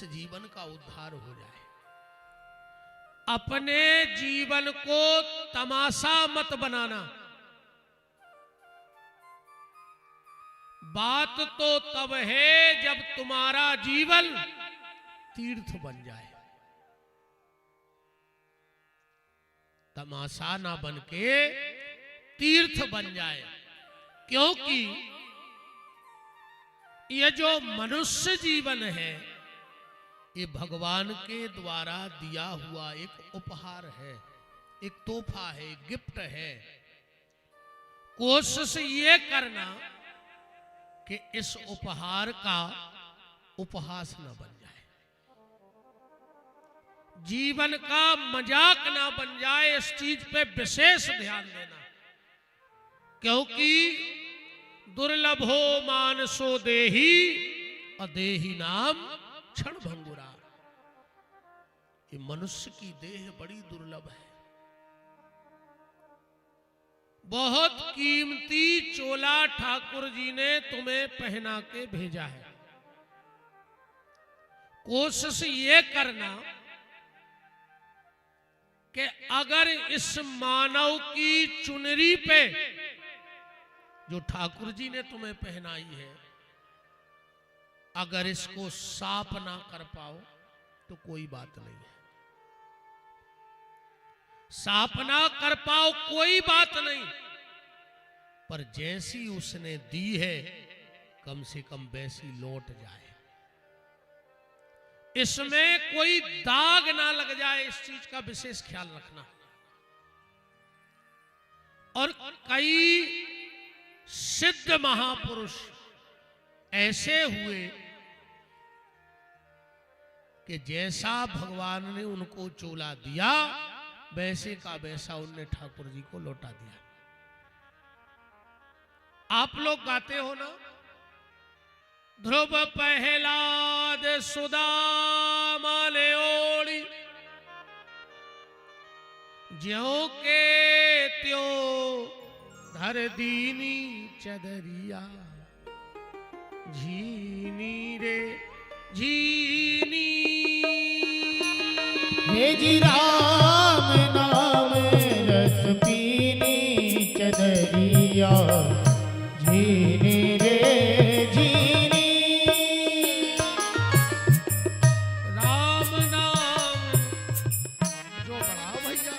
इस जीवन का उद्धार हो जाए। अपने जीवन को तमाशा मत बनाना। बात तो तब है जब तुम्हारा जीवन तीर्थ बन जाए। तमाशा ना बन के तीर्थ बन जाए। क्योंकि यह जो मनुष्य जीवन है ये भगवान के द्वारा दिया हुआ एक उपहार है, एक तोहफा है, गिफ्ट है। कोशिश ये करना कि इस उपहार का उपहास न बन जाए, जीवन का मजाक ना बन जाए। इस चीज पे विशेष ध्यान देना। क्योंकि दुर्लभो मानसो देही अदेही नाम क्षण भंगुरा। ये मनुष्य की देह बड़ी दुर्लभ है। बहुत कीमती चोला ठाकुर जी ने तुम्हें पहना के भेजा है। कोशिश ये करना कि अगर इस मानव की चुनरी पे जो ठाकुर जी ने तुम्हें पहनाई है, अगर इसको साफ ना कर पाओ तो कोई बात नहीं है। साफ ना कर पाओ कोई बात नहीं, पर जैसी उसने दी है कम से कम वैसी लौट जाए। इसमें कोई दाग ना लग जाए, इस चीज का विशेष ख्याल रखना। और कई सिद्ध महापुरुष ऐसे हुए कि जैसा भगवान ने उनको चोला दिया वैसे का वैसा उनने ठाकुर जी को लौटा दिया। आप लोग गाते हो ना, ध्रुव पहलाद सुदामा ने ओढ़ी, ज्यों के त्यों धर दीनी चदरिया, झीनी रे झीनी। हे जी राम नाम रस पीनी चदरिया, झीनी रे झीनी। राम नाम जो बढ़ाओ भैया।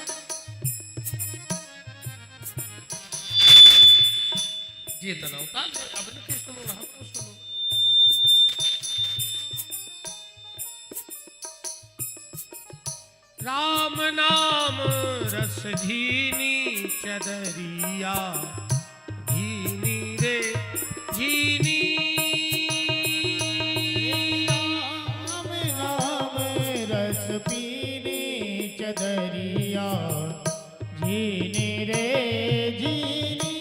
ये तना उतार दे, अब न किस सुनो रहा तो सुनो। राम नाम रस झीनी चदरिया, झीनी रे झीनी। राम नाम रस पीनी चदरिया, झीनी रे झीनी।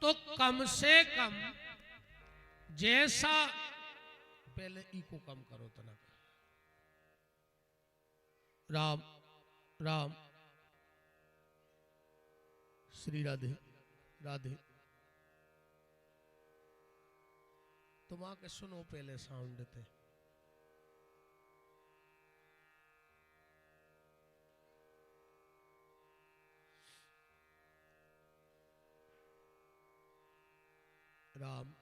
तो कम से कम जैसा, पहले इको कम करो तना। राम राम श्री राधे राधे। तुम आके सुनो पहले साउंड देते। राम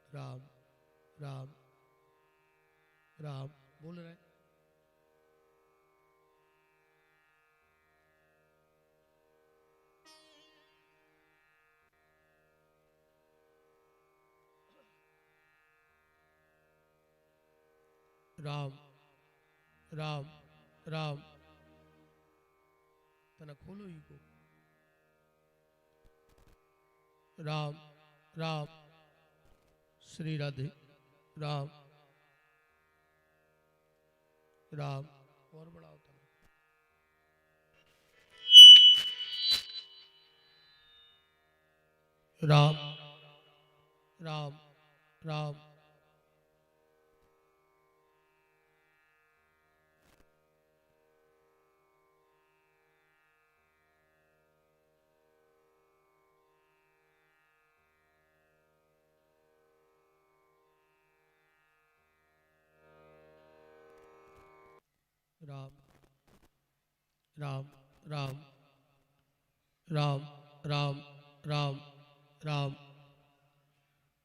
राम राम राम बोल रहे। राम राम राम तना खोलो ही को। राम राम श्री राधे राम राम। और बढ़ाओ तना। राम राम राम राम राम राम राम राम राम राम।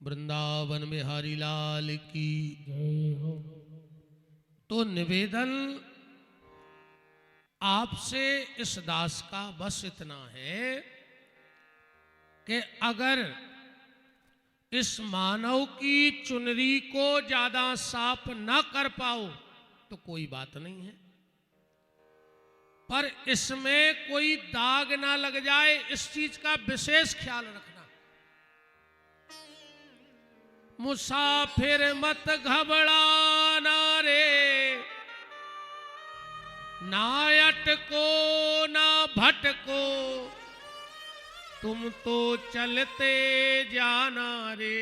वृंदावन बिहारी लाल की जय हो। तो निवेदन आपसे इस दास का बस इतना है कि अगर इस मानव की चुनरी को ज्यादा साफ ना कर पाओ तो कोई बात नहीं है, पर इसमें कोई दाग ना लग जाए इस चीज का विशेष ख्याल रखना। मुसाफिर मत घबराना रे, ना अटको ना भटको, तुम तो चलते जाना रे,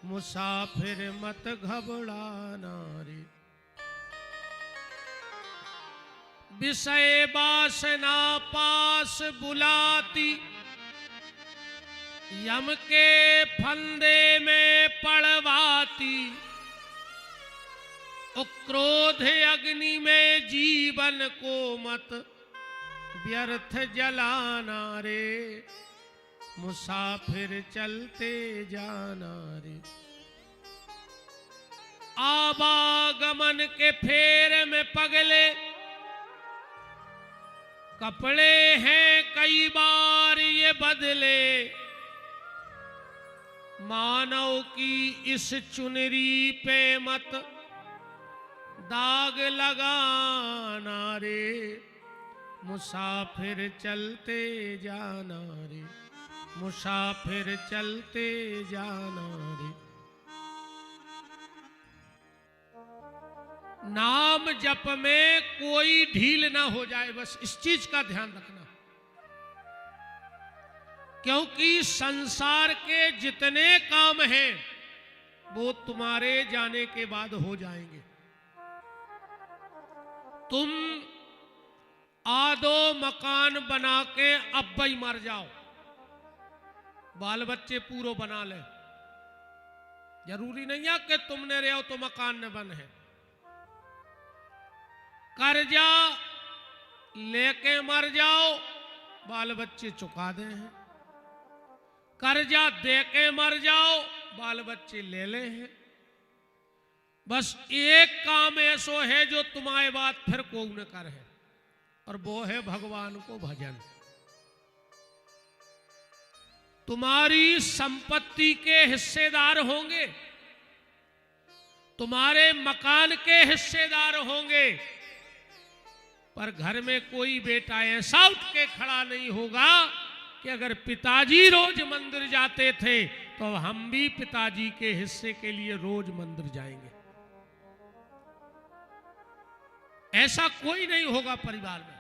मुसाफिर मत घबराना रे। विषय वासना पास बुलाती, यम के फंदे में पड़वाती, क्रोध अग्नि में जीवन को मत व्यर्थ जलाना रे, मुसाफिर चलते जाना रे। आवागमन के फेर में पगले, कपड़े हैं कई बार ये बदले, मानव की इस चुनरी पे मत दाग लगाना रे, मुसाफिर चलते जाना रे, मुसाफिर चलते जाना रे। नाम जप में कोई ढील ना हो जाए, बस इस चीज का ध्यान रखना, क्योंकि संसार के जितने काम हैं वो तुम्हारे जाने के बाद हो जाएंगे। तुम आदो मकान बना के अब ही मर जाओ, बाल बच्चे पूरो बना ले, जरूरी नहीं है कि तुमने रहो तो मकान न बन है। कर्जा लेके मर जाओ, बाल बच्चे चुका दे हैं, कर्जा दे के मर जाओ, बाल बच्चे ले ले हैं। बस एक काम ऐसो है जो तुम्हारे बात फिर को न कर है, और वो है भगवान को भजन। तुम्हारी संपत्ति के हिस्सेदार होंगे, तुम्हारे मकान के हिस्सेदार होंगे, पर घर में कोई बेटा ऐसा उठ के खड़ा नहीं होगा कि अगर पिताजी रोज मंदिर जाते थे तो हम भी पिताजी के हिस्से के लिए रोज मंदिर जाएंगे। ऐसा कोई नहीं होगा परिवार में।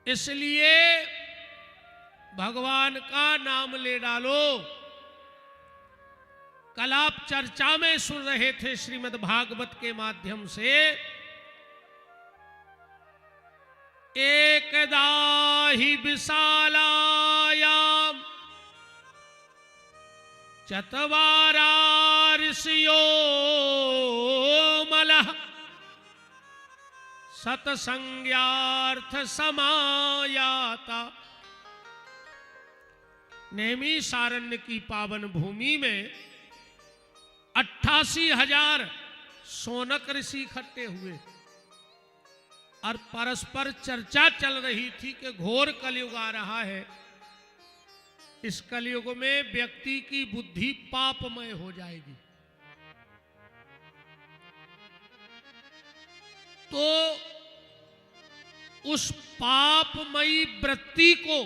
इसलिए भगवान का नाम ले डालो। कल आप चर्चा में सुन रहे थे श्रीमद् भागवत के माध्यम से, एकदा हि विशालायाम चत्वारा ऋषयो मलः सतसंज्ञार्थ समायाता। नैमिषारण्य की पावन भूमि में 88,000 सोनक ऋषि इकट्ठे हुए और परस्पर चर्चा चल रही थी कि घोर कलयुग आ रहा है, इस कलयुग में व्यक्ति की बुद्धि पापमय हो जाएगी। तो उस पापमयी वृत्ति को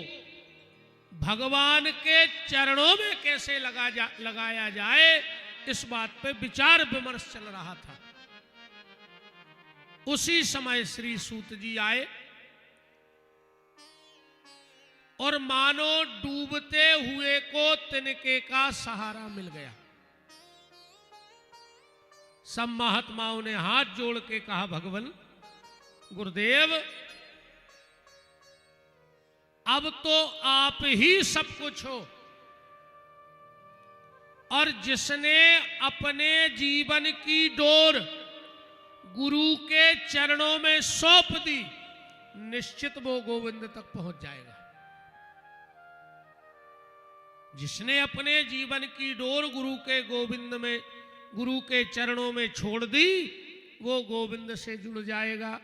भगवान के चरणों में कैसे लगाया जाए, इस बात पे विचार विमर्श चल रहा था। उसी समय श्री सूत जी आए और मानो डूबते हुए को तिनके का सहारा मिल गया। सब महात्माओं ने हाथ जोड़ के कहा, भगवान गुरुदेव, अब तो आप ही सब कुछ हो, और जिसने अपने जीवन की डोर गुरु के चरणों में सौंप दी, निश्चित वो गोविंद तक पहुंच जाएगा। जिसने अपने जीवन की डोर गुरु के चरणों में छोड़ दी, वो गोविंद से जुड़ जाएगा।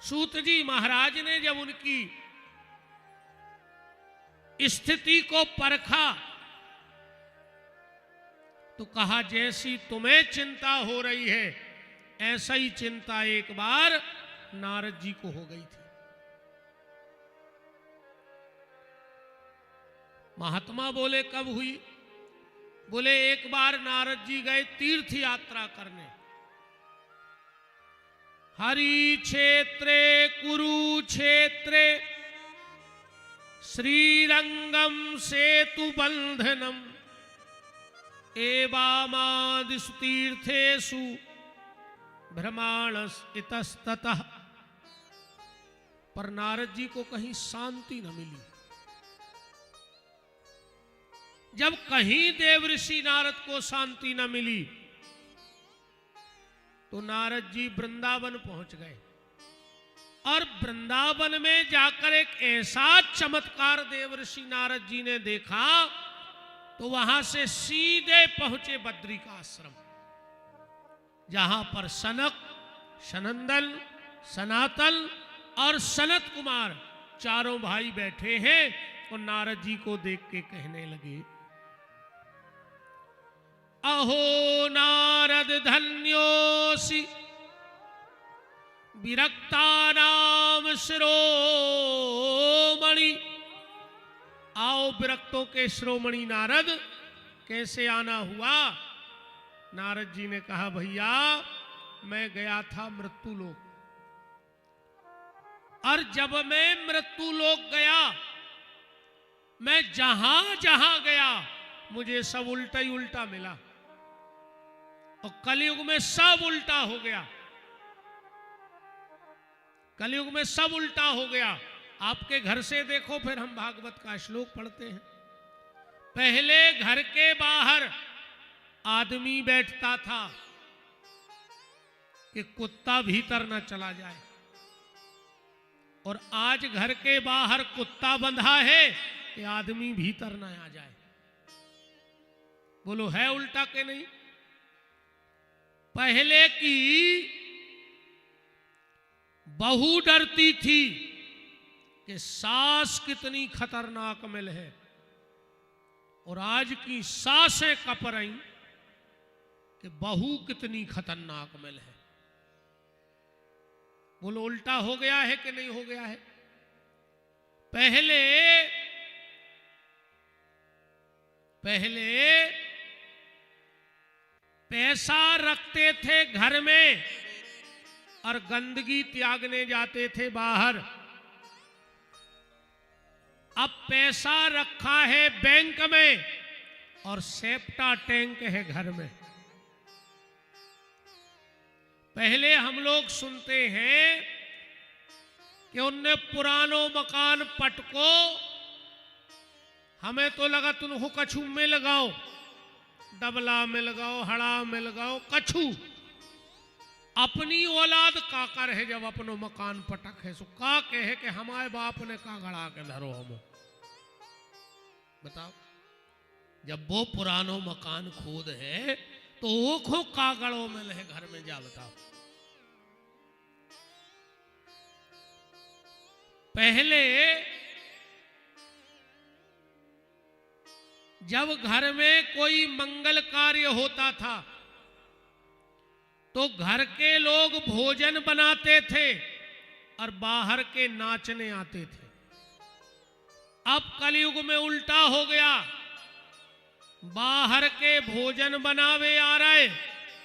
सूत जी महाराज ने जब उनकी स्थिति को परखा तो कहा, जैसी तुम्हें चिंता हो रही है ऐसा ही चिंता एक बार नारद जी को हो गई थी। महात्मा बोले, कब हुई? बोले, एक बार नारद जी गए तीर्थ यात्रा करने, हरि क्षेत्रे कुरुक्षेत्रे श्रीरंगम सेतु बंधनम एवामादिषु तीर्थेषु भ्रमाणस इतस्ततः। पर नारद जी को कहीं शांति न मिली। जब कहीं देवऋषि नारद को शांति न मिली तो नारद जी वृंदावन पहुंच गए, और वृंदावन में जाकर एक ऐसा चमत्कार देवऋषि नारद जी ने देखा तो वहां से सीधे पहुंचे बद्री का आश्रम, जहां पर सनक, सनंदन, सनातन और सनत कुमार चारों भाई बैठे हैं, और नारद जी को देख के कहने लगे, अहो नारद धन्योसि विरक्तानाम शिरोमणि। आओ विरक्तों के शिरोमणि नारद, कैसे आना हुआ? नारद जी ने कहा, भैया मैं गया था मृत्यु लोक, और जब मैं मृत्यु लोक गया, मैं जहां जहां गया मुझे सब उल्टा ही उल्टा मिला, और कलयुग में सब उल्टा हो गया। कलयुग में सब उल्टा हो गया। आपके घर से देखो, फिर हम भागवत का श्लोक पढ़ते हैं। पहले घर के बाहर आदमी बैठता था कि कुत्ता भीतर न चला जाए, और आज घर के बाहर कुत्ता बंधा है कि आदमी भीतर न आ जाए। बोलो, है उल्टा के नहीं? पहले की बहू डरती थी कि सास कितनी खतरनाक मिल है, और आज की सासें कप रही कि बहू कितनी खतरनाक मिल है। बोलो, उल्टा हो गया है कि नहीं हो गया है? पहले पैसा रखते थे घर में और गंदगी त्यागने जाते थे बाहर। अब पैसा रखा है बैंक में और सेप्टा टैंक है घर में। पहले हम लोग सुनते हैं कि उनने पुरानो मकान पटको, हमें तो लगा तुम कछु में लगाओ, डबला में लगाओ, हड़ा में लगाओ, कछु। अपनी औलाद का कर है जब अपनो मकान पटक है, सो का कहे कि हमारे बाप ने का गड़ा के धरो हम। बताओ, जब वो पुरानो मकान खोद है तो वो खो कागड़ों में लहे घर में जा। बताओ, पहले जब घर में कोई मंगल कार्य होता था तो घर के लोग भोजन बनाते थे और बाहर के नाचने आते थे। अब कलयुग में उल्टा हो गया, बाहर के भोजन बनावे आ रहे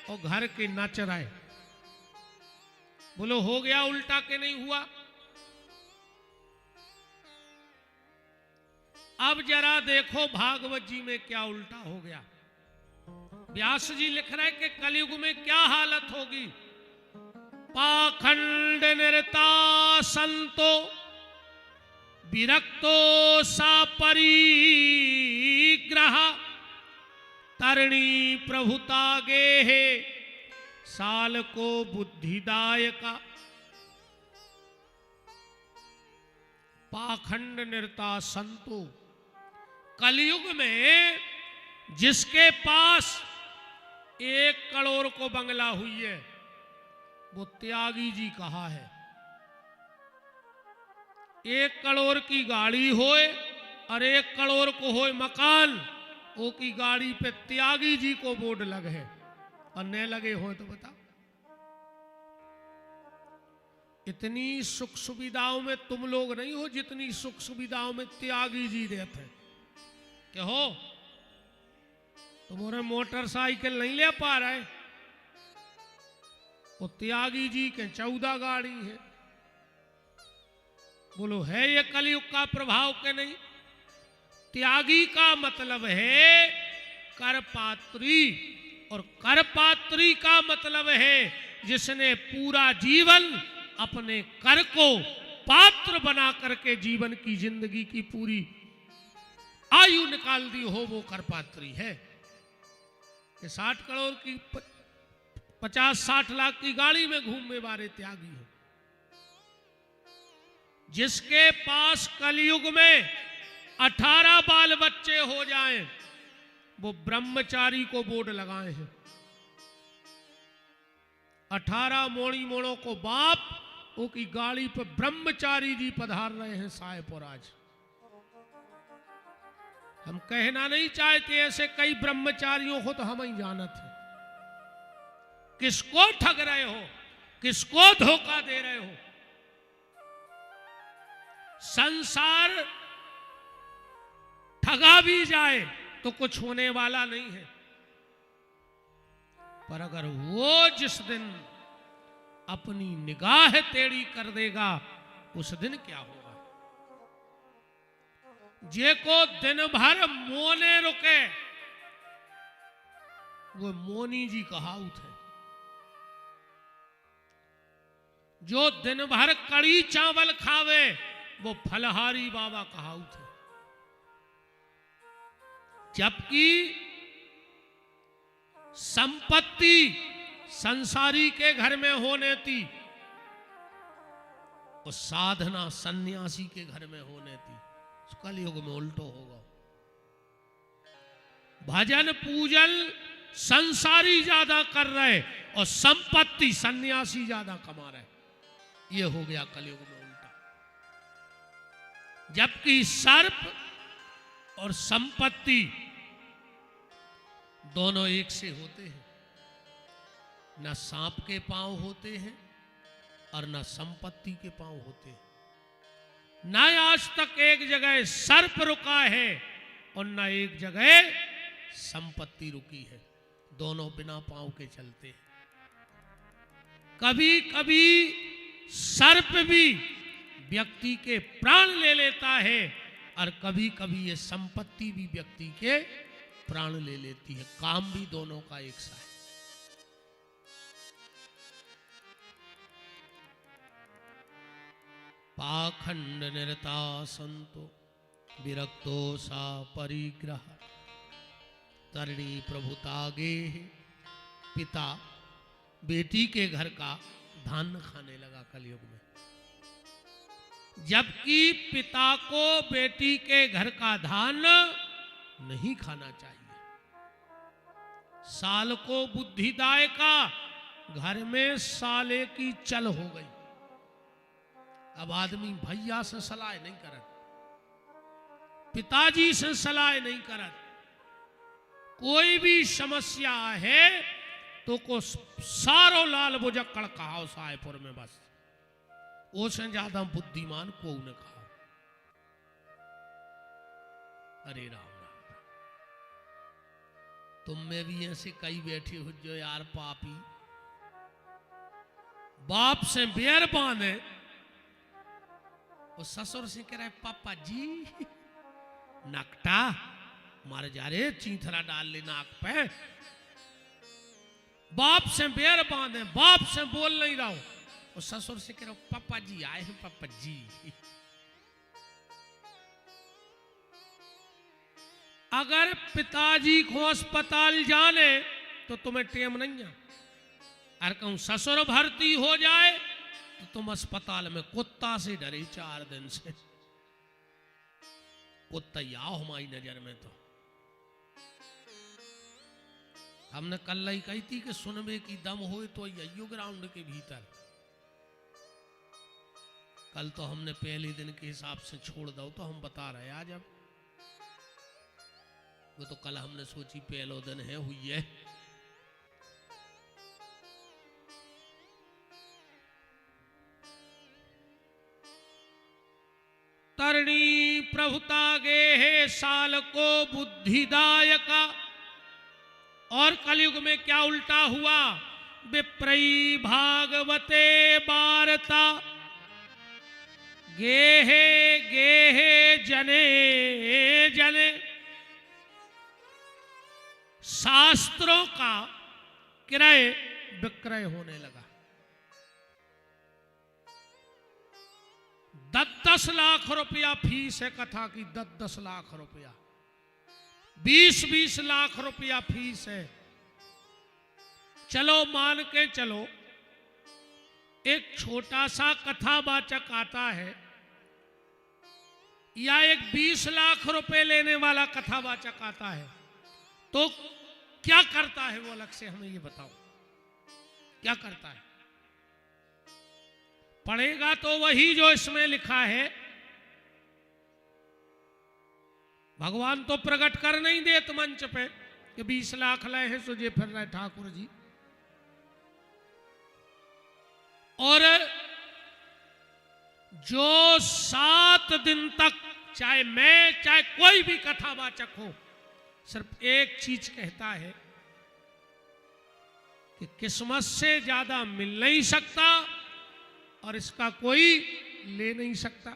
और घर के नाच रहे। बोलो, हो गया उल्टा के नहीं हुआ? अब जरा देखो भागवत जी में क्या उल्टा हो गया। व्यास जी लिख रहे कि कलयुग में क्या हालत होगी। पाखंड निरता संतो विरक्तो सा परिग्रह तरणी प्रभुता गे है साल को बुद्धिदायका पाखंड निरता संतो। कलयुग में जिसके पास 1 करोड़ को बंगला हुई है वो त्यागी जी कहा है। 1 करोड़ की गाड़ी होए और 1 करोड़ को होए मकान, वो की गाड़ी पे त्यागी जी को बोर्ड लगे है और न लगे हो तो बताओ। इतनी सुख सुविधाओं में तुम लोग नहीं हो जितनी सुख सुविधाओं में त्यागी जी रहते हैं। क्या हो तुम्हारे मोटरसाइकिल नहीं ले पा रहे, वो त्यागी जी के 14 गाड़ी है। बोलो है ये कलयुग का प्रभाव के नहीं? त्यागी का मतलब है करपात्री, और करपात्री का मतलब है जिसने पूरा जीवन अपने कर को पात्र बना करके जीवन की जिंदगी की पूरी आयु निकाल दी हो, वो करपात्री है। कि 60 करोड़ की 50-60 लाख की गाड़ी में घूमने वाले त्यागी है। जिसके पास कलयुग में 18 बाल बच्चे हो जाएं वो ब्रह्मचारी को बोर्ड लगाए हैं। 18 मोड़ी मोड़ों को बाप वो की गाड़ी पर ब्रह्मचारी जी पधार रहे हैं साहेबपुर आज। हम कहना नहीं चाहते ऐसे कई ब्रह्मचारियों को तो हम ही जानत हैं। किसको ठग रहे हो, किसको धोखा दे रहे हो? संसार ठगा भी जाए तो कुछ होने वाला नहीं है, पर अगर वो जिस दिन अपनी निगाह टेढ़ी कर देगा उस दिन क्या होगा? जे को दिन भर मोने रुके वो मोनी जी कहावत है। जो दिन भर कड़ी चावल खावे वो फलहारी बाबा कहावत है। जबकि संपत्ति संसारी के घर में होने थी और साधना सन्यासी के घर में होने थी। कलयुग में उल्टो होगा। भजन पूजन संसारी ज्यादा कर रहे और संपत्ति सन्यासी ज्यादा कमा रहे। ये हो गया कलयुग में उल्टा। जबकि सर्प और संपत्ति दोनों एक से होते हैं। न सांप के पांव होते हैं और न संपत्ति के पांव होते हैं। न आज तक एक जगह सर्प रुका है और न एक जगह संपत्ति रुकी है। दोनों बिना पांव के चलते हैं। कभी कभी सर्प भी व्यक्ति के प्राण ले लेता है और कभी कभी ये संपत्ति भी व्यक्ति के प्राण ले लेती है। काम भी दोनों का एक सा है। पाखंड निरता संतो विरक्तो सा परिग्रह तरणी प्रभुतागे। पिता बेटी के घर का धान खाने लगा कलयुग में, जबकि पिता को बेटी के घर का धान नहीं खाना चाहिए। साल को बुद्धिदायका घर में साले की चल हो गई। अब आदमी भैया से सलाह नहीं करत, पिताजी से सलाह नहीं करत। कोई भी समस्या है तो को सारो लाल बुजक्कड़ कहा साहेबपुर में, बस उससे ज्यादा बुद्धिमान को ने कहा। अरे राम राम राम, तुम में भी ऐसे कई बैठे हो जो यार पापी बाप से बैर बांधे और ससुर से कह रहे पापा जी नकटा मारे जा रहे चीथरा डाल ले नाक पे। बाप से बैर बांधे, बाप से बोल नहीं रहा हूं और ससुर से कह रहा हूं पापा जी आए हैं पापा जी। अगर पिताजी को अस्पताल जाने तो तुम्हें टेम नहीं है। अगर कहूं ससुर भर्ती हो जाए तो तुम अस्पताल में कुत्ता से डरे 4 दिन से। कुत्ता या हमारी नजर में तो हमने कल ही कही थी कि सुनबे की दम हो तो यू ग्राउंड के भीतर। कल तो हमने पहले दिन के हिसाब से छोड़ दो तो हम बता रहे आज। अब वो तो कल हमने सोची पहलो दिन है हुई है। तरणी प्रभुता गे है साल को बुद्धिदायका। और कलयुग में क्या उल्टा हुआ, विप्रई भागवते वार्ता गेहे गेहे जने जने। शास्त्रों का क्रय विक्रय होने लगा। 10-10 लाख रुपया फीस है कथा की, 10-10 लाख रुपया, 20-20 लाख रुपया फीस है। चलो मान के चलो एक छोटा सा कथावाचक आता है या एक 20 लाख रुपए लेने वाला कथावाचक आता है, तो क्या करता है वो अलग से हमें ये बताओ, क्या करता है? पढ़ेगा तो वही जो इसमें लिखा है। भगवान तो प्रकट कर नहीं देत मंच पे कि 20 लाख लाए हैं सुझे फिर रहे ठाकुर जी। और जो 7 दिन तक चाहे मैं चाहे कोई भी कथावाचक हो सिर्फ एक चीज कहता है कि किस्मत से ज्यादा मिल नहीं सकता और इसका कोई ले नहीं सकता।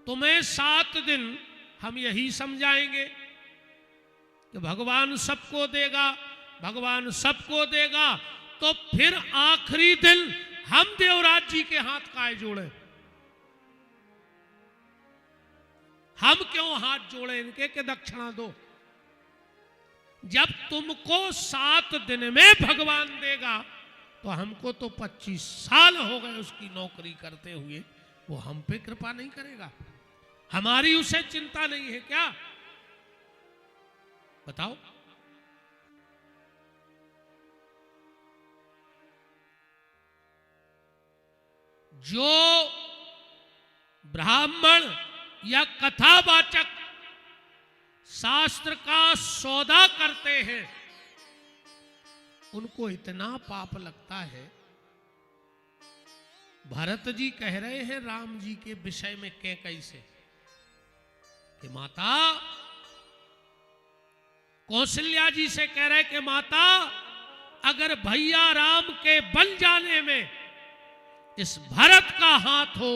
तुम्हें 7 दिन हम यही समझाएंगे कि भगवान सबको देगा, भगवान सबको देगा, तो फिर आखिरी दिन हम देवराज जी के हाथ काहे जोड़े? हम क्यों हाथ जोड़े इनके कि दक्षिणा दो? जब तुमको 7 दिन में भगवान देगा तो हमको तो 25 साल हो गए उसकी नौकरी करते हुए, वो हम पे कृपा नहीं करेगा? हमारी उसे चिंता नहीं है क्या? बताओ। जो ब्राह्मण या कथावाचक शास्त्र का सौदा करते हैं उनको इतना पाप लगता है। भरत जी कह रहे हैं राम जी के विषय में कैकई से कि माता, कौशल्या जी से कह रहे कि माता अगर भैया राम के बन जाने में इस भरत का हाथ हो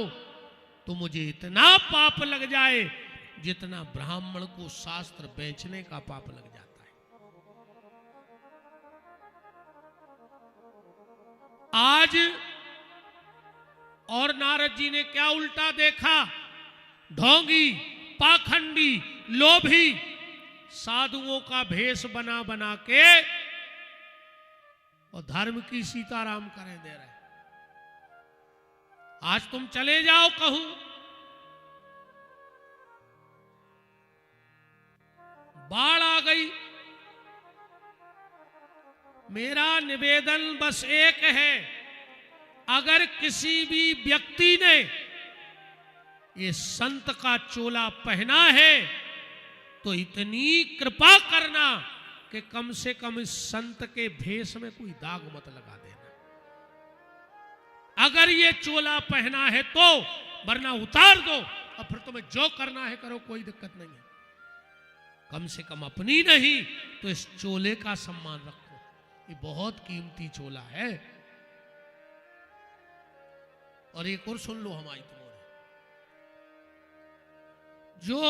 तो मुझे इतना पाप लग जाए जितना ब्राह्मण को शास्त्र बेचने का पाप लग जाता है। आज और नारद जी ने क्या उल्टा देखा? ढोंगी, पाखंडी, लोभी साधुओं का भेष बना बना के और धर्म की सीताराम करें दे रहे। आज तुम चले जाओ कहूं, बाढ़ आ गई। मेरा निवेदन बस एक है, अगर किसी भी व्यक्ति ने ये संत का चोला पहना है तो इतनी कृपा करना कि कम से कम इस संत के भेष में कोई दाग मत लगा देना। अगर ये चोला पहना है तो, वरना उतार दो और फिर तुम्हें जो करना है करो, कोई दिक्कत नहीं है। कम से कम अपनी नहीं तो इस चोले का सम्मान रखो, ये बहुत कीमती चोला है। और एक और सुन लो हमारी तुम्हारे, जो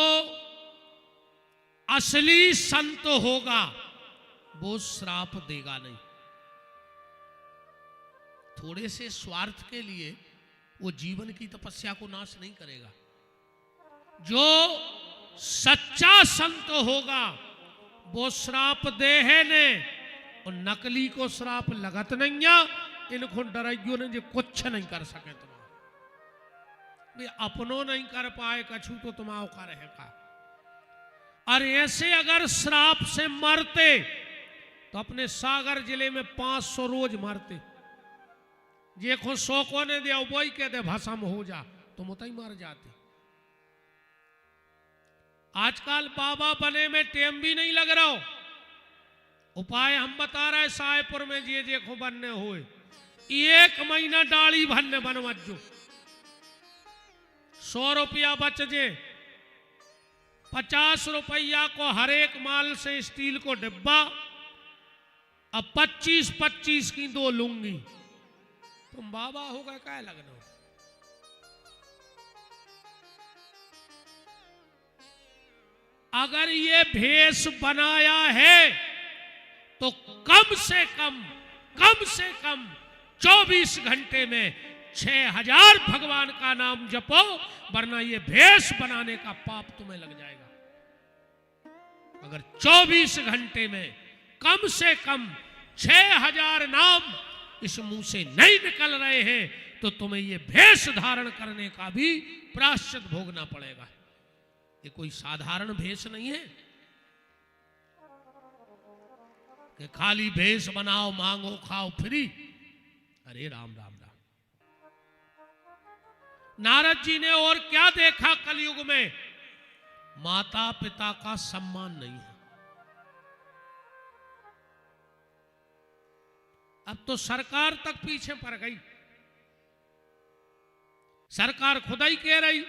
असली संत होगा वो श्राप देगा नहीं। थोड़े से स्वार्थ के लिए वो जीवन की तपस्या को नाश नहीं करेगा। जो सच्चा संत होगा वो श्राप दे है ने, और नकली को श्राप लगत नहीं है। इनको डराइयो ने जो कुछ नहीं कर सके तुम अपनो नहीं कर पाए कछु तो तुम्हारा का रहेगा। और ऐसे अगर श्राप से मरते तो अपने सागर जिले में 500 रोज मरते। जे को 100 को ने दिया वही कहते भस्म हो जा, तुम उतना ही मर जाते। आजकल बाबा बने में टेम भी नहीं लग रहा हो। उपाय हम बता रहे सायपुर में जे देखो बनने हुए 1 महीना डाली भरने बनवत जो 100 रुपया बच जे, 50 रुपया को हर एक माल से स्टील को डिब्बा, अब 25-25 की 2 लूंगी। तुम बाबा होगा क्या लगना। अगर ये भेष बनाया है तो कम से कम 24 घंटे में 6000 भगवान का नाम जपो, वरना ये भेष बनाने का पाप तुम्हें लग जाएगा। अगर 24 घंटे में कम से कम 6000 नाम इस मुंह से नहीं निकल रहे हैं तो तुम्हें ये भेष धारण करने का भी प्रायश्चित भोगना पड़ेगा। ये कोई साधारण भेष नहीं है कि खाली भेष बनाओ, मांगो, खाओ फ्री। अरे राम राम राम। नारद जी ने और क्या देखा कलयुग में? माता पिता का सम्मान नहीं है। अब तो सरकार तक पीछे पड़ गई। सरकार खुदा ही कह रही,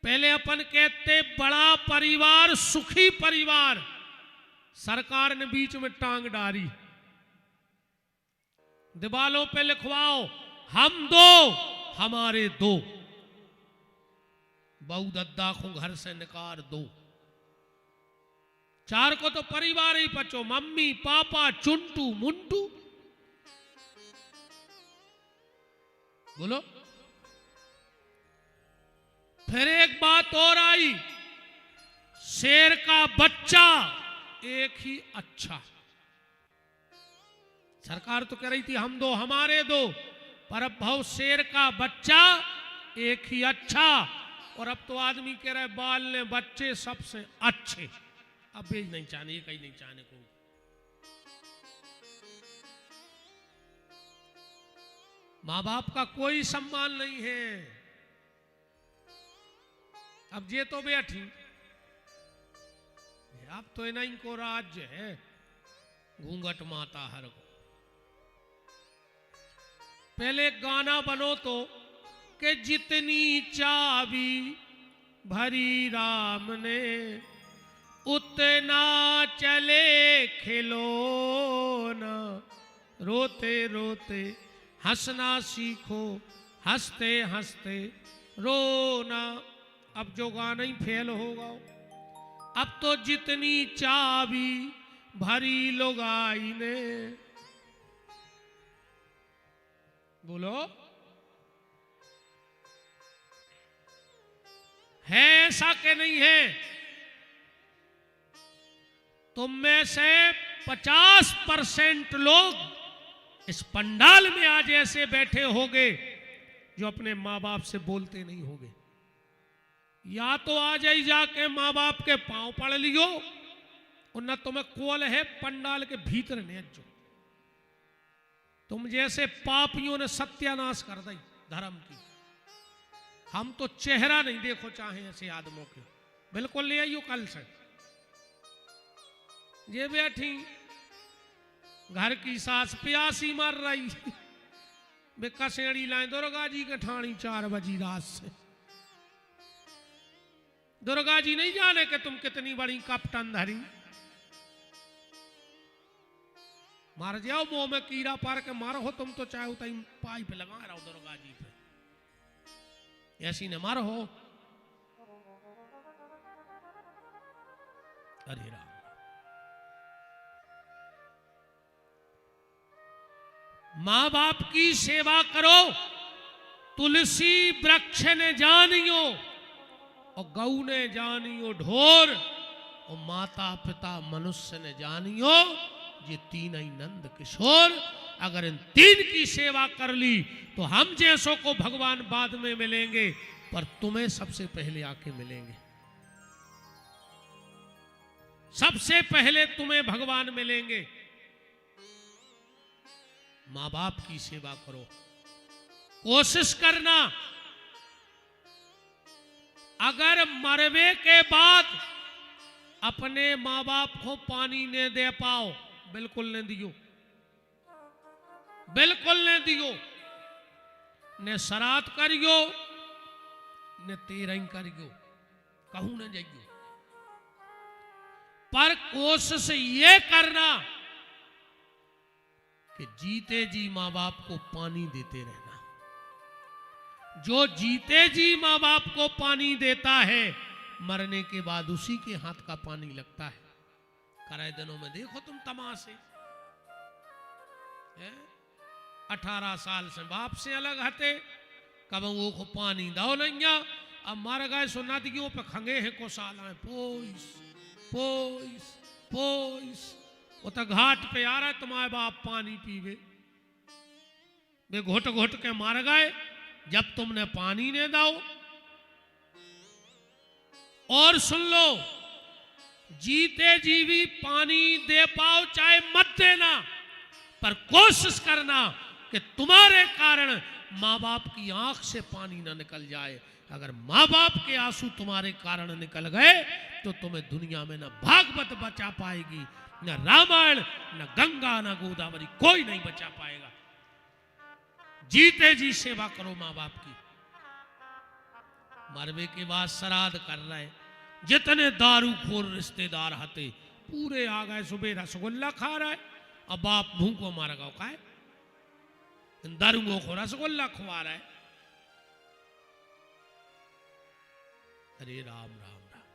पहले अपन कहते बड़ा परिवार सुखी परिवार, सरकार ने बीच में टांग डाली। दीवालों पे लिखवाओ हम 2 हमारे 2, बहू दद्दा को घर से निकाल 2। 4 को तो परिवार ही बचो, मम्मी पापा चुंटू मुंटू। बोलो। फिर एक बात और आई, शेर का बच्चा एक ही अच्छा। सरकार तो कह रही थी हम 2 हमारे 2, पर अब भाव शेर का बच्चा एक ही अच्छा। और अब तो आदमी कह रहा है बाल ने बच्चे सबसे अच्छे। अब बेच नहीं चाहने, कहीं नहीं चाहने को। मां बाप का कोई सम्मान नहीं है। अब ये तो बैठी, अब तो इन्हीं को राज्य है, घूंघट माता हर को। पहले गाना बनो तो कि जितनी चाबी भरी राम ने उतना चले खिलौना, रोते रोते हंसना सीखो, हंसते हंसते रोना। अब जो गाना ही फेल होगा। अब तो जितनी चाबी भरी लुगाई ने, बोलो है ऐसा कि नहीं है? तुम में से 50% लोग इस पंडाल में आज ऐसे बैठे होंगे जो अपने माँ बाप से बोलते नहीं होंगे। या तो आ जाई जाके माँ बाप के पांव पड़ लियो, और न तुम्हें कोल है पंडाल के भीतर ने जो तुम जैसे पापियों ने सत्यानाश कर दी धर्म की। हम तो चेहरा नहीं देखो चाहे ऐसे आदमों के, बिल्कुल ले आइयो कल से। ये बैठी घर की सास प्यासी मर रही, वे कसेड़ी लाए दुर्गा जी के ठाणी 4 बजी रात से। दुर्गा जी नहीं जाने कि तुम कितनी बड़ी कपटन धरी। मार जाओ मुंह में कीड़ा पार के मारो हो तुम तो, चाहे उतना पाइप लगा रहा हो दुर्गा जी पे, ऐसी ने मारो हो। अरे राम। मां बाप की सेवा करो, तुलसी वृक्ष ने जानियो, और गऊ ने जानियो ढोर, और माता पिता मनुष्य ने जानियो, ये तीन ही नंद किशोर। अगर इन तीन की सेवा कर ली तो हम जैसों को भगवान बाद में मिलेंगे, पर तुम्हें सबसे पहले आके मिलेंगे। सबसे पहले तुम्हें भगवान मिलेंगे। मां बाप की सेवा करो, कोशिश करना अगर मरवे के बाद अपने मां बाप को पानी न दे पाओ, बिल्कुल न दियो, बिल्कुल न दियो। ने श्राद्ध करियो ने तेरह करियो, कहूं न जाइयो, पर कोशिश ये करना कि जीते जी मां बाप को पानी देते रहना। जो जीते जी मां बाप को पानी देता है, मरने के बाद उसी के हाथ का पानी लगता है। कराए दिनों में देखो तुम तमाशे, 18 साल से बाप से अलग हते, कब वो को पानी दो नहीं, अब मर गए सुना दियो पे खंगे हैं को साल है, पोइस पोइस पोइस, वो तो घाट पे आ रहा है तुम्हारे बाप पानी पीवे, वे घोट घोट के मार गए जब तुमने पानी ने दो। और सुन लो, जीते जी भी पानी दे पाओ चाहे मत देना, पर कोशिश करना कि तुम्हारे कारण मां बाप की आंख से पानी ना निकल जाए। अगर मां बाप के आंसू तुम्हारे कारण निकल गए तो तुम्हें दुनिया में न भागवत बचा पाएगी, न रामायण, न गंगा, न गोदावरी, कोई नहीं बचा पाएगा। जीते जी सेवा करो मां बाप की। मरवे के बाद श्राद्ध कर रहे, जितने दारू खोर रिश्तेदार हते पूरे आ गए, सुबह रसगुल्ला खा रहा है, अब बाप मुंह को मार गो का दारूओं को रसगुल्ला खुआ रहा है। अरे राम राम राम,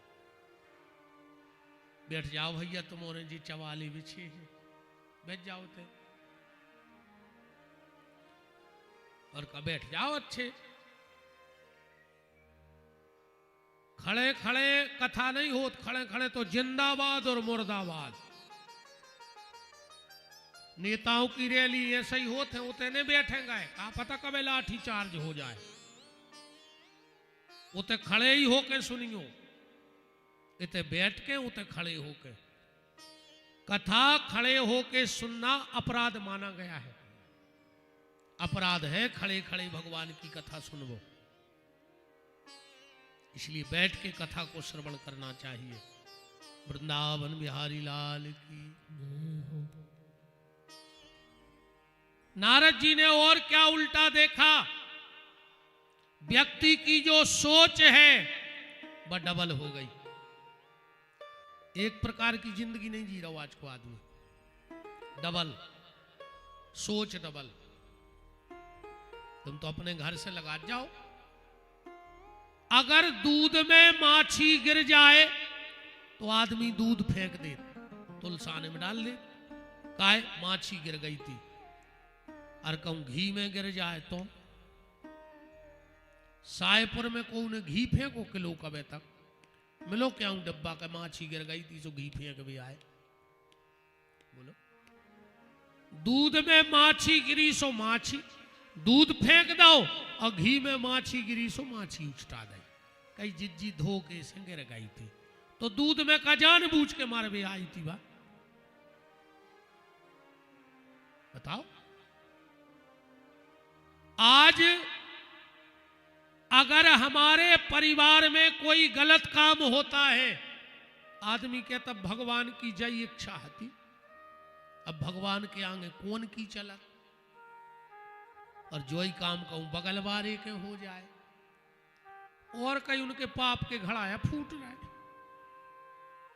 बैठ जाओ भैया, तुम्हारे जी चवाली बिछी है, बैठ जाओ थे और का बैठ जाओ अच्छे। खड़े खड़े कथा नहीं होत, खड़े खड़े तो जिंदाबाद और मुर्दाबाद। नेताओं की रैली ऐसे ही होते हैं, उतने नहीं बैठेंगे, क्या पता कब लाठी चार्ज हो जाए। उते खड़े ही होके सुनियो, इते बैठ के उते खड़े होके। कथा खड़े होके सुनना अपराध माना गया है, अपराध है खड़े खड़े भगवान की कथा सुनवो, इसलिए बैठ के कथा को श्रवण करना चाहिए। वृंदावन बिहारी लाल की। नारद जी ने और क्या उल्टा देखा, व्यक्ति की जो सोच है वह डबल हो गई। एक प्रकार की जिंदगी नहीं जी रहा आज को आदमी, डबल सोच, डबल। तुम तो अपने घर से लगा जाओ, अगर दूध में माछी गिर जाए तो आदमी दूध फेंक दे, तुलसाने में डाल दे, काहे माछी गिर गई थी। और कहूं घी में गिर जाए तो सायपुर में को ने घी फेंको किलो कबे तक मिलो, क्या हूं डब्बा का माछी गिर गई थी सो घी फेंक भी आए। बोलो, दूध में माछी गिरी सो माछी दूध फेंक दो, और घी में माछी गिरी सो माछी उछटा दे। कई जिज्जी धो के संगे गई थी तो दूध में का जान बूझ के मार भी आई थी। बताओ, आज अगर हमारे परिवार में कोई गलत काम होता है, आदमी कहता भगवान की जय इच्छा हती, अब भगवान के आगे कौन की चला, और जो ही काम कहूं बगल वाले के हो जाए, और कहीं उनके पाप के घड़ाया फूट रहे,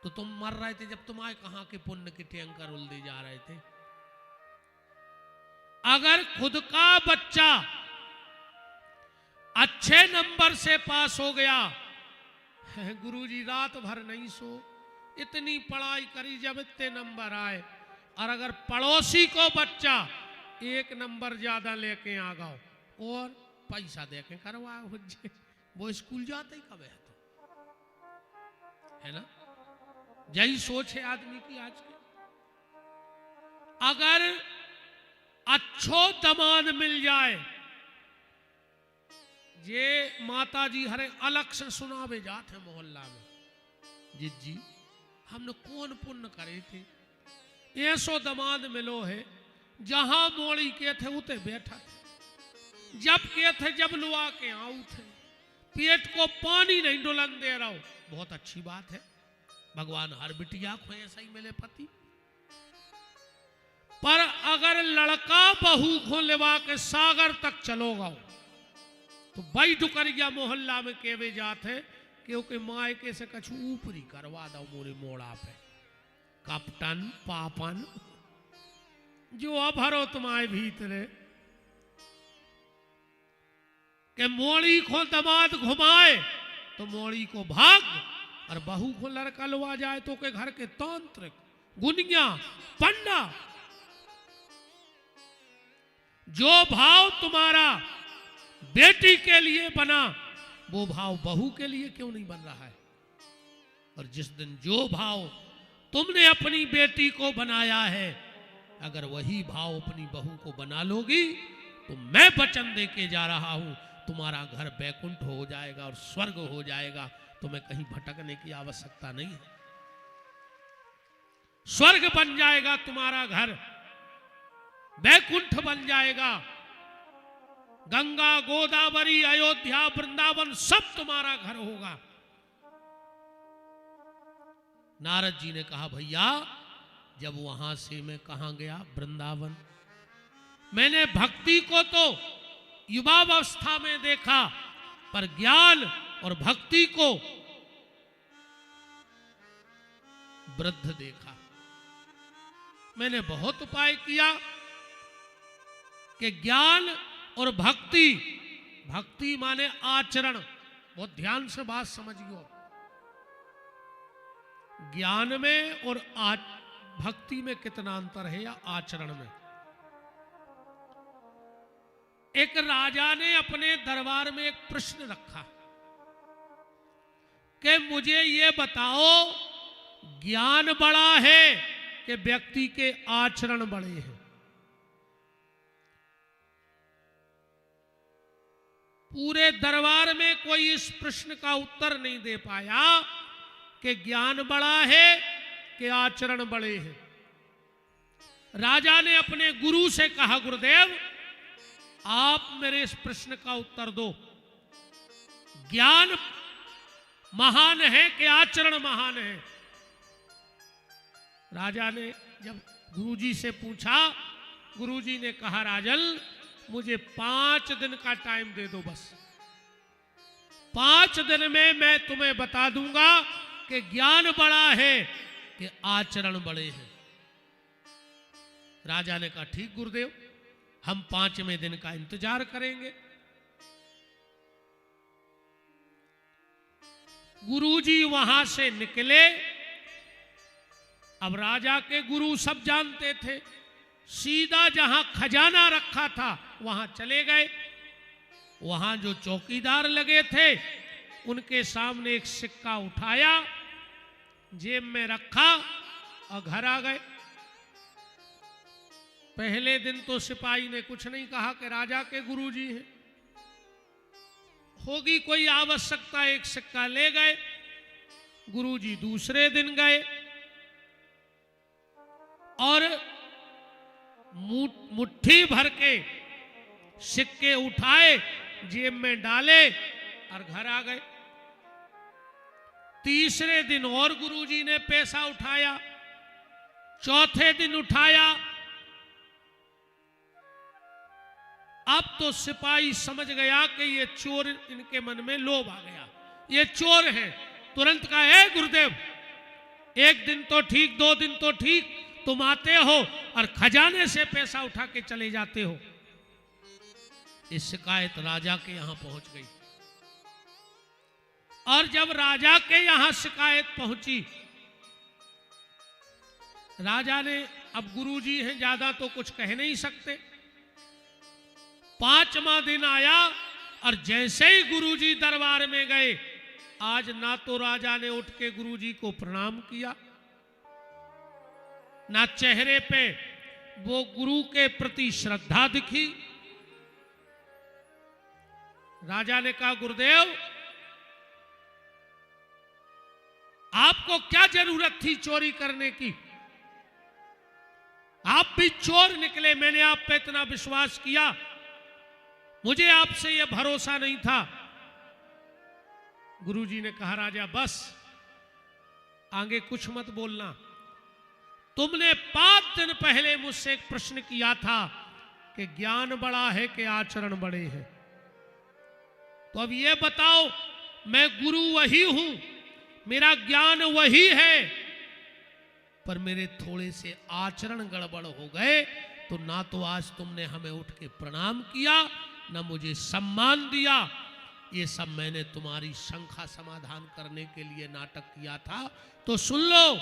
तो तुम मर रहे थे जब तुम्हारे कहां के पुण्य के टैंकर उलदे जा रहे थे। अगर खुद का बच्चा अच्छे नंबर से पास हो गया, गुरुजी रात भर नहीं सो, इतनी पढ़ाई करी जब इतने नंबर आए, और अगर पड़ोसी को बच्चा 1 नंबर ज्यादा लेके आ गओ और पैसा दे के करवा, वो स्कूल जाते ही कब है तो है ना? यही सोच है आदमी की आज की। अगर अच्छो दमाद मिल जाए, ये माता जी हरे अलग से सुनावे जाते मोहल्ला में, जी हमने कौन पुण्य करे थे, ऐसो दमाद मिलो है, जहां मोड़ी के थे उते बैठा थे, जब के थे जब लुआ के आऊ थे, पेट को पानी नहीं डुलन दे रहा हो, बहुत अच्छी बात है, भगवान हर बिटिया को ऐसा ही मिले पति। पर अगर लड़का बहू को लेवा के सागर तक चलोगा तो भाई डुकरिया मोहल्ला में केवे जाते, क्योंकि मायके से कछु ऊपरी करवा दो मोरे मोड़ा पे, कपटन पापन जो अभरो तुम्हारे भीतरे के मोड़ी को दमाद घुमाए तो मोड़ी को भाग, और बहू को लड़का लुआ जाए तो के घर के तांत्रिक गुनिया पंडा, जो भाव तुम्हारा बेटी के लिए बना वो भाव बहू के लिए क्यों नहीं बन रहा है? और जिस दिन जो भाव तुमने अपनी बेटी को बनाया है, अगर वही भाव अपनी बहू को बना लोगी तो मैं वचन दे के जा रहा हूं, तुम्हारा घर बैकुंठ हो जाएगा और स्वर्ग हो जाएगा, तुम्हें कहीं भटकने की आवश्यकता नहीं है। स्वर्ग बन जाएगा तुम्हारा घर, बैकुंठ बन जाएगा, गंगा गोदावरी अयोध्या वृंदावन सब तुम्हारा घर होगा। नारद जी ने कहा भैया जब वहां से मैं कहां गया, वृंदावन, मैंने भक्ति को तो युवावस्था में देखा, पर ज्ञान और भक्ति को वृद्ध देखा। मैंने बहुत उपाय किया कि ज्ञान और भक्ति, भक्ति माने आचरण, बहुत ध्यान से बात समझियो, ज्ञान में और भक्ति में कितना अंतर है, या आचरण में। एक राजा ने अपने दरबार में एक प्रश्न रखा कि मुझे ये बताओ ज्ञान बड़ा है कि व्यक्ति के आचरण बड़े हैं? पूरे दरबार में कोई इस प्रश्न का उत्तर नहीं दे पाया कि ज्ञान बड़ा है कि आचरण बड़े हैं। राजा ने अपने गुरु से कहा गुरुदेव आप मेरे इस प्रश्न का उत्तर दो, ज्ञान महान है कि आचरण महान है? राजा ने जब गुरुजी से पूछा, गुरुजी ने कहा राजन मुझे 5 दिन का टाइम दे दो, बस 5 दिन में मैं तुम्हें बता दूंगा कि ज्ञान बड़ा है कि आचरण बड़े हैं। राजा ने कहा ठीक गुरुदेव, हम 5वें दिन का इंतजार करेंगे। गुरुजी वहां से निकले। अब राजा के गुरु सब जानते थे, सीधा जहां खजाना रखा था वहां चले गए। वहां जो चौकीदार लगे थे उनके सामने एक सिक्का उठाया, जेब में रखा और घर आ गए। पहले दिन तो सिपाही ने कुछ नहीं कहा कि राजा के गुरुजी हैं, होगी कोई आवश्यकता, एक सिक्का ले गए। गुरुजी दूसरे दिन गए और मुट्ठी भर के सिक्के उठाए, जेब में डाले और घर आ गए। तीसरे दिन और गुरुजी ने पैसा उठाया, चौथे दिन उठाया। अब तो सिपाही समझ गया कि ये चोर, इनके मन में लोभ आ गया, ये चोर है। तुरंत कहा है गुरुदेव, एक दिन तो ठीक, 2 दिन तो ठीक, तुम आते हो और खजाने से पैसा उठा के चले जाते हो। इस शिकायत राजा के यहां पहुंच गई। और जब राजा के यहां शिकायत पहुंची, राजा ने, अब गुरुजी हैं, ज्यादा तो कुछ कह नहीं सकते। 5वां दिन आया और जैसे ही गुरुजी दरबार में गए, आज ना तो राजा ने उठ के गुरुजी को प्रणाम किया, ना चेहरे पे वो गुरु के प्रति श्रद्धा दिखी। राजा ने कहा, गुरुदेव आपको क्या जरूरत थी चोरी करने की? आप भी चोर निकले, मैंने आप पे इतना विश्वास किया, मुझे आपसे यह भरोसा नहीं था। गुरुजी ने कहा, राजा बस आगे कुछ मत बोलना, तुमने 5 दिन पहले मुझसे एक प्रश्न किया था कि ज्ञान बड़ा है कि आचरण बड़े हैं। तो अब ये बताओ, मैं गुरु वही हूं, मेरा ज्ञान वही है, पर मेरे थोड़े से आचरण गड़बड़ हो गए, तो ना तो आज तुमने हमें उठ के प्रणाम किया, ना मुझे सम्मान दिया। ये सब मैंने तुम्हारी शंका समाधान करने के लिए नाटक किया था। तो सुन लो,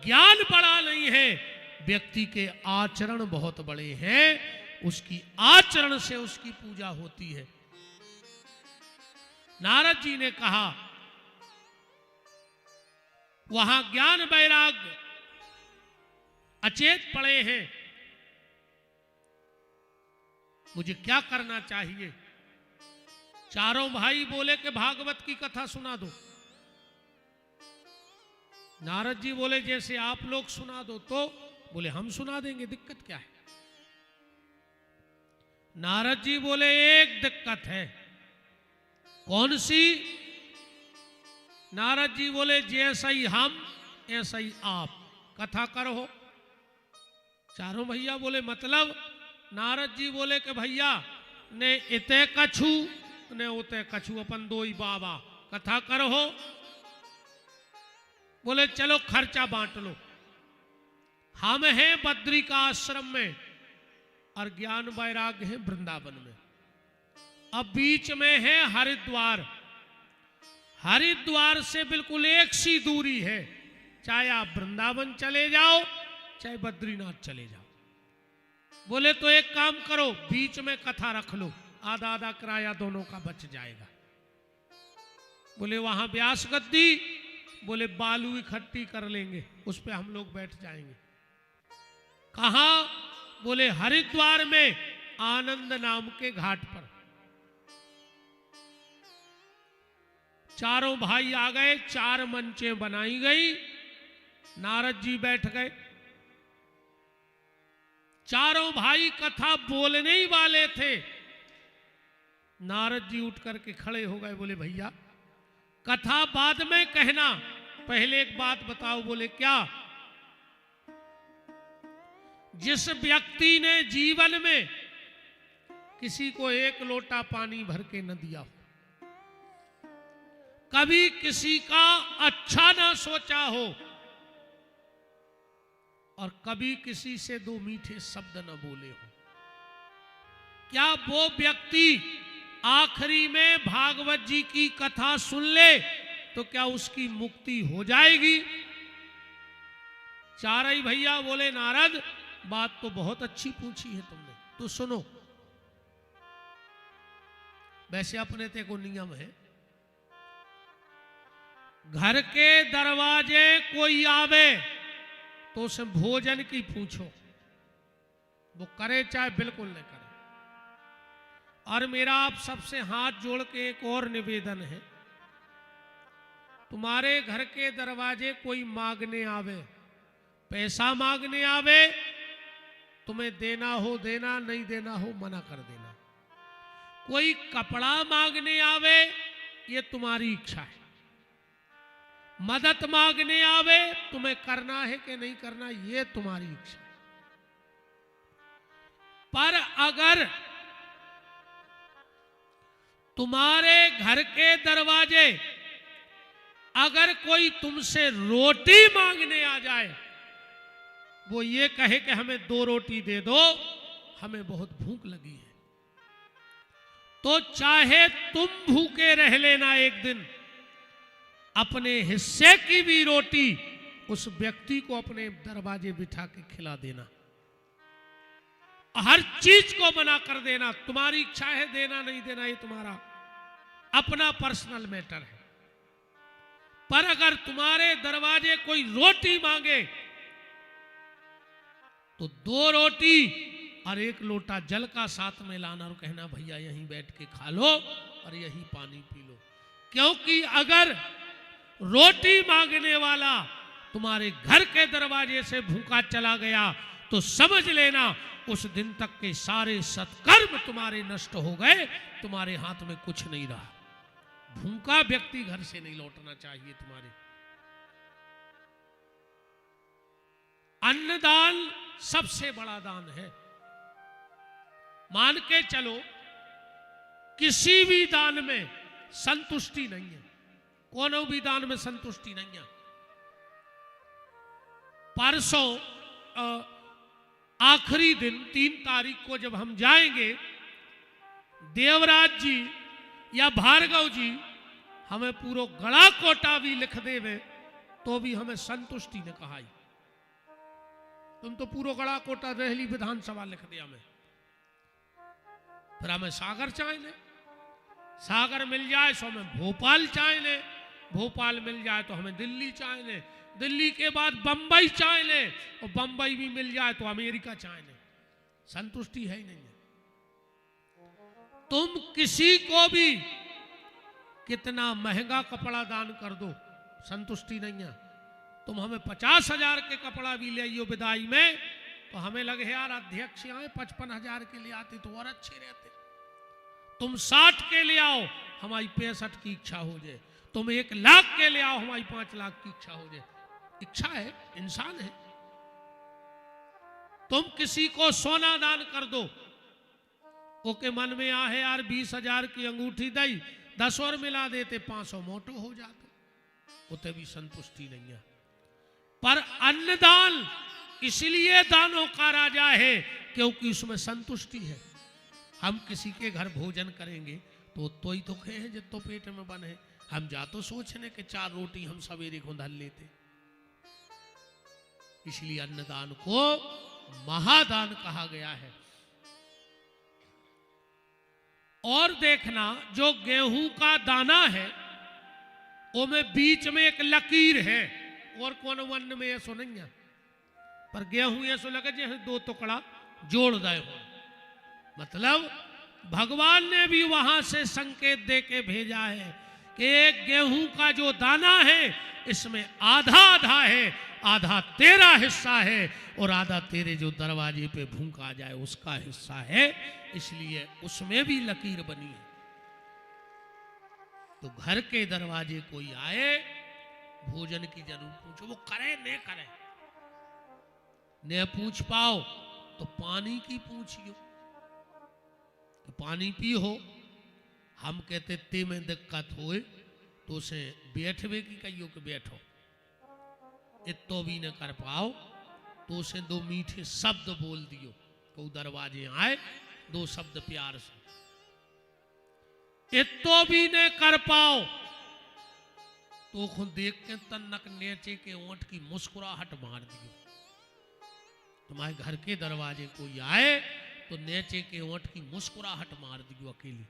ज्ञान बड़ा नहीं है, व्यक्ति के आचरण बहुत बड़े हैं, उसकी आचरण से उसकी पूजा होती है। नारद जी ने कहा, वहां ज्ञान वैराग्य अचेत पड़े हैं, मुझे क्या करना चाहिए? चारों भाई बोले कि भागवत की कथा सुना दो। नारद जी बोले, जैसे आप लोग सुना दो। तो बोले, हम सुना देंगे, दिक्कत क्या है? नारद जी बोले, एक दिक्कत है। कौन सी? नारद जी बोले, जैसा ही हम ऐसा ही आप, कथा करो। चारों भैया बोले, मतलब? नारद जी बोले कि भैया ने इते कछु ने उते कछु, अपन दो ही बाबा, कथा करो। बोले, चलो खर्चा बांट लो। हम हैं बद्री का आश्रम में और ज्ञान वैराग्य है वृंदावन में। अब बीच में है हरिद्वार, हरिद्वार से बिल्कुल एक सी दूरी है, चाहे आप वृंदावन चले जाओ चाहे बद्रीनाथ चले जाओ। बोले, तो एक काम करो, बीच में कथा रख लो, आधा आधा किराया दोनों का बच जाएगा। बोले, वहां व्यास गद्दी? बोले, बालू इकट्ठी कर लेंगे, उस पे हम लोग बैठ जाएंगे। कहां? बोले, हरिद्वार में आनंद नाम के घाट पर। चारों भाई आ गए, 4 मंचें बनाई गई, नारद जी बैठ गए। चारों भाई कथा बोलने ही वाले थे, नारद जी उठ करके खड़े हो गए। बोले, भैया कथा बाद में कहना, पहले एक बात बताओ। बोले, क्या? जिस व्यक्ति ने जीवन में किसी को 1 लोटा पानी भर के न दिया हो, कभी किसी का अच्छा ना सोचा हो, और कभी किसी से 2 मीठे शब्द न बोले हो, क्या वो व्यक्ति आखिरी में भागवत जी की कथा सुन ले तो क्या उसकी मुक्ति हो जाएगी? चारों भैया बोले, नारद बात तो बहुत अच्छी पूछी है तुमने, तो सुनो। वैसे अपने ते को नियम है, घर के दरवाजे कोई आवे तो उसे भोजन की पूछो, वो करे चाहे बिल्कुल न करे। और मेरा आप सबसे हाथ जोड़ के एक और निवेदन है, तुम्हारे घर के दरवाजे कोई मांगने आवे, पैसा मांगने आवे, तुम्हें देना हो देना, नहीं देना हो मना कर देना। कोई कपड़ा मांगने आवे, ये तुम्हारी इच्छा है। मदद मांगने आवे, तुम्हें करना है कि नहीं करना, ये तुम्हारी इच्छा है। पर अगर तुम्हारे घर के दरवाजे अगर कोई तुमसे रोटी मांगने आ जाए, वो ये कहे कि हमें 2 रोटी दे दो, हमें बहुत भूख लगी है, तो चाहे तुम भूखे रह लेना एक दिन, अपने हिस्से की भी रोटी उस व्यक्ति को अपने दरवाजे बिठा के खिला देना। हर चीज को मना कर देना, तुम्हारी इच्छा है देना नहीं देना, ये तुम्हारा अपना पर्सनल मैटर है। पर अगर तुम्हारे दरवाजे कोई रोटी मांगे तो 2 रोटी और 1 लोटा जल का साथ में लाना और कहना भैया यहीं बैठ के खा लो और यहीं पानी पी लो। क्योंकि अगर रोटी मांगने वाला तुम्हारे घर के दरवाजे से भूखा चला गया तो समझ लेना उस दिन तक के सारे सत्कर्म तुम्हारे नष्ट हो गए, तुम्हारे हाथ में कुछ नहीं रहा। भूखा व्यक्ति घर से नहीं लौटना चाहिए तुम्हारे। अन्नदान सबसे बड़ा दान है। मान के चलो किसी भी दान में संतुष्टि नहीं है, कोनो भी दान में संतुष्टि नहीं है। परसों आखिरी दिन 3 तारीख को जब हम जाएंगे, देवराज जी या भार्गव जी हमें पूरा गड़ा कोटा भी लिख देवे तो भी हमें संतुष्टि ने कहा ही। तुम तो पूरा गड़ा कोटा रहली विधानसभा लिख दिया हमें, फिर हमें सागर चाहे ले, सागर मिल जाए तो हमें भोपाल चाहे ले, भोपाल मिल जाए तो हमें दिल्ली चाहे ले, दिल्ली के बाद बंबई चाहे ले और बंबई भी मिल जाए तो अमेरिका चाहे ले। संतुष्टि है ही नहीं है। तुम किसी को भी कितना महंगा कपड़ा दान कर दो, संतुष्टि नहीं है। तुम हमें 50,000 के कपड़ा भी ले आइयो विदाई में तो हमें लगे यार अध्यक्ष आए 55,000 के लिए आते तो और अच्छे रहते। तुम 60 के ले आओ हमारी 65 की इच्छा हो जाए, तुम 1 लाख के ले आओ हमारी 5 लाख की इच्छा हो जाए। इच्छा है, इंसान है। तुम किसी को सोना दान कर दो, ओके मन में आ है यार 20,000 की अंगूठी दई 10 और मिला देते 500 मोटो हो जाते, उते भी संतुष्टि नहीं है। पर अन्नदान इसलिए दानों का राजा है क्योंकि उसमें संतुष्टि है। हम किसी के घर भोजन करेंगे तो ही तो खे हैं जितो पेट में बने। हम जा तो सोचने के 4 रोटी हम सवेरे को धल लेते। इसलिए अन्नदान को महादान कहा गया है। और देखना जो गेहूं का दाना है वो में बीच में एक लकीर है, और कौन वन में ऐसो नहीं है, पर गेहूं ऐसो लगे जैसे 2 टुकड़ा जोड़ दे हो। मतलब भगवान ने भी वहां से संकेत दे के भेजा है कि एक गेहूं का जो दाना है इसमें आधा आधा है, आधा तेरा हिस्सा है और आधा तेरे जो दरवाजे पे भूखा जाए उसका हिस्सा है। इसलिए उसमें भी लकीर बनी है। तो घर के दरवाजे कोई आए भोजन की जरूर पूछो, वो करे न करे, न पूछ पाओ तो पानी की पूछियो तो पानी पियो। हम कहते ते में दिक्कत होए तो उसे बैठवे की कहियो कि बैठो, इतो भी न कर पाओ तो उसे 2 मीठे शब्द बोल दियो। को दरवाजे आए 2 शब्द प्यार से, इतो भी न कर पाओ तो खुद देख के तन्नक नेचे के ओंठ की मुस्कुराहट मार दियो। तुम्हारे घर के दरवाजे कोई आए तो नेचे के ओंठ की मुस्कुराहट मार दियो अकेली।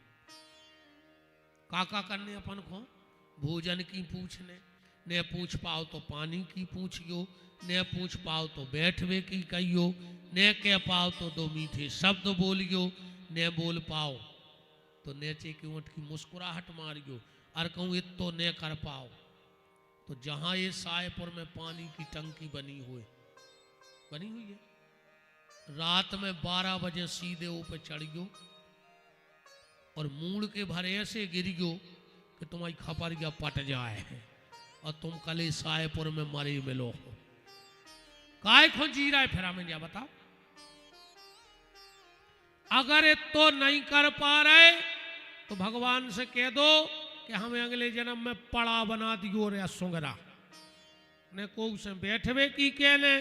काका करने अपन को भोजन की पूछने, न पूछ पाओ तो पानी की पूछियो, न पूछ पाओ तो बैठवे की कहियो, न कह पाओ तो 2 मीठे शब्द बोलियो, न बोल पाओ तो नेचे की ओंठ की मुस्कुराहट मारियो। और कहूँ इतो न कर पाओ तो जहां ये सायपुर में पानी की टंकी बनी हुई है, रात में 12 बजे सीधे ऊपर चढ़ियो और मूड़ के भरे ऐसे गिरियो कि तुम्हारी खपरिया पट जाए और तुम कल सायपुर में मरे मिलो हो। काय खो जी रहा है फिर हमें क्या बताओ। अगर इतो नहीं कर पा रहे तो भगवान से कह दो कि हमें अगले जन्म में पड़ा बना दियो रे सुंगरा, न को उसे बैठवे की कहने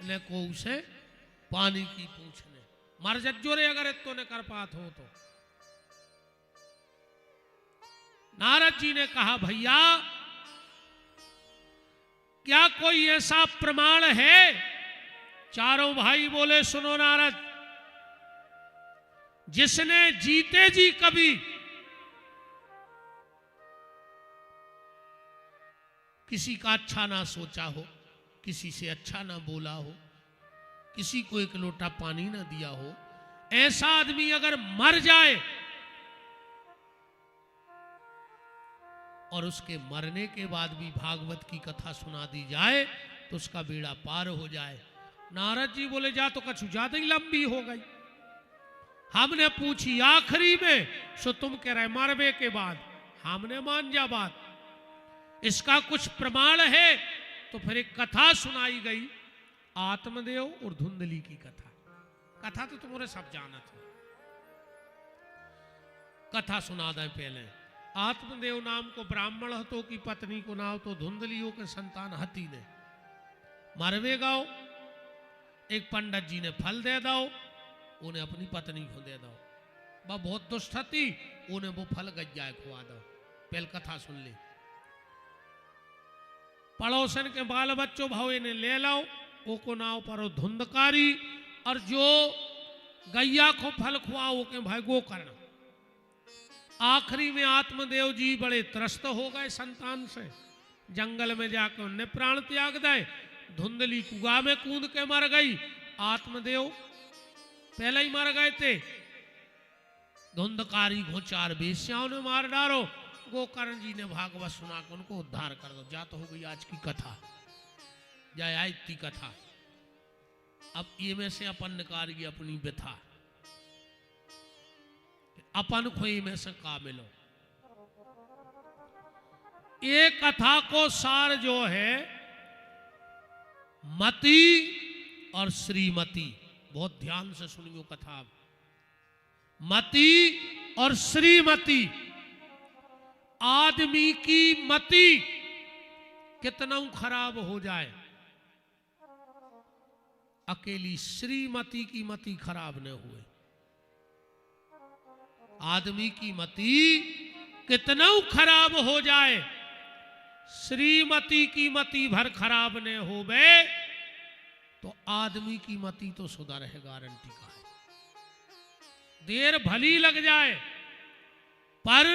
न को उसे पानी की पूछने। मर जज्जो रे अगर इतो न कर पात हो तो। नारद जी ने कहा भैया क्या कोई ऐसा प्रमाण है? चारों भाई बोले सुनो नारद, जिसने जीते जी कभी किसी का अच्छा ना सोचा हो, किसी से अच्छा ना बोला हो, किसी को एक लोटा पानी ना दिया हो, ऐसा आदमी अगर मर जाए और उसके मरने के बाद भी भागवत की कथा सुना दी जाए तो उसका बेड़ा पार हो जाए। नारद जी बोले जा तो कछु ज्यादा ही लंबी हो गई। हमने पूछी आखिरी में, सो तुम कह रहे मरवे के बाद, हमने मान जा बात, इसका कुछ प्रमाण है? तो फिर एक कथा सुनाई गई, आत्मदेव और धुंधली की कथा। कथा तो तुम्हारे सब जाना था, कथा सुना दें पहले। आत्मदेव नाम को ब्राह्मण हतो की पत्नी को नाव तो धुंधलियों के संतान हती ने मरवे गाओ, एक पंडित जी ने फल दे दो, उन्हें अपनी पत्नी को दे दो, वह बहुत दुष्ट थी, उन्हें वो फल गज्जाए खुआ दो। पहले कथा सुन ली। पड़ोसन के बाल बच्चों भाव ने ले लाओ, वो को नाव पर धुंधकारी, और जो गैया को फल खुआओ के भाई गो करना। आखिरी में आत्मदेव जी बड़े त्रस्त हो गए संतान से, जंगल में जाकर उन्हें प्राण त्याग दे। धुंधली कुआ में कूद के मर गई, आत्मदेव पहले ही मर गए थे। धुंधकारी को 4 बेश्याओं ने मार डालो। गोकर्ण जी ने भागवत सुना कर उनको उद्धार कर दो। जा तो हो गई आज की कथा, जाए आई थी कथा। अब ये में से अपन निकाल अपनी व्यथा, अपन खोई में से का मिलो। ये कथा को सार जो है मति और श्रीमती, बहुत ध्यान से सुनियो कथा। मति और श्रीमती, आदमी की मति कितना खराब हो जाए, अकेली श्रीमती की मति खराब न हुए। आदमी की मति कितना खराब हो जाए, श्रीमती की मति भर खराब न होवे तो आदमी की मति तो सुधर है, गारंटी का है। देर भली लग जाए पर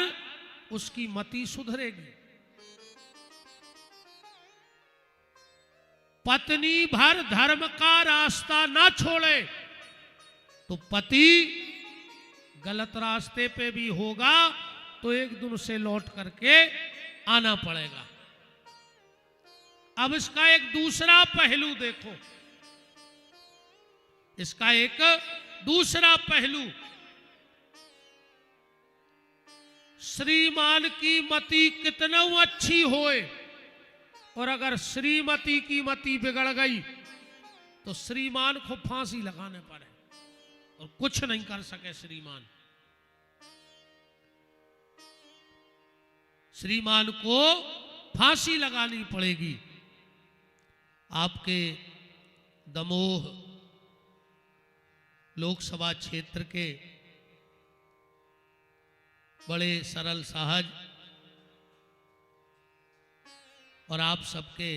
उसकी मति सुधरेगी। पत्नी भर धर्म का रास्ता ना छोड़े तो पति गलत रास्ते पे भी होगा तो एक दिन से लौट करके आना पड़ेगा। अब इसका एक दूसरा पहलू देखो, इसका एक दूसरा पहलू, श्रीमान की मति कितना अच्छी होए और अगर श्रीमती की मति बिगड़ गई तो श्रीमान को फांसी लगाने पड़े और कुछ नहीं कर सके श्रीमान। श्रीमान को फांसी लगानी पड़ेगी। आपके दमोह लोकसभा क्षेत्र के बड़े सरल सहज और आप सबके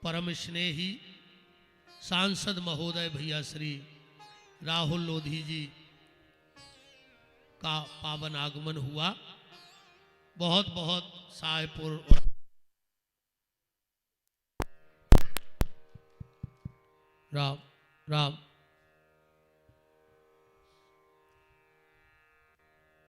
परम स्नेही सांसद महोदय भैया श्री राहुल लोधी जी का पावन आगमन हुआ। बहुत बहुत सहायपुर राम राम।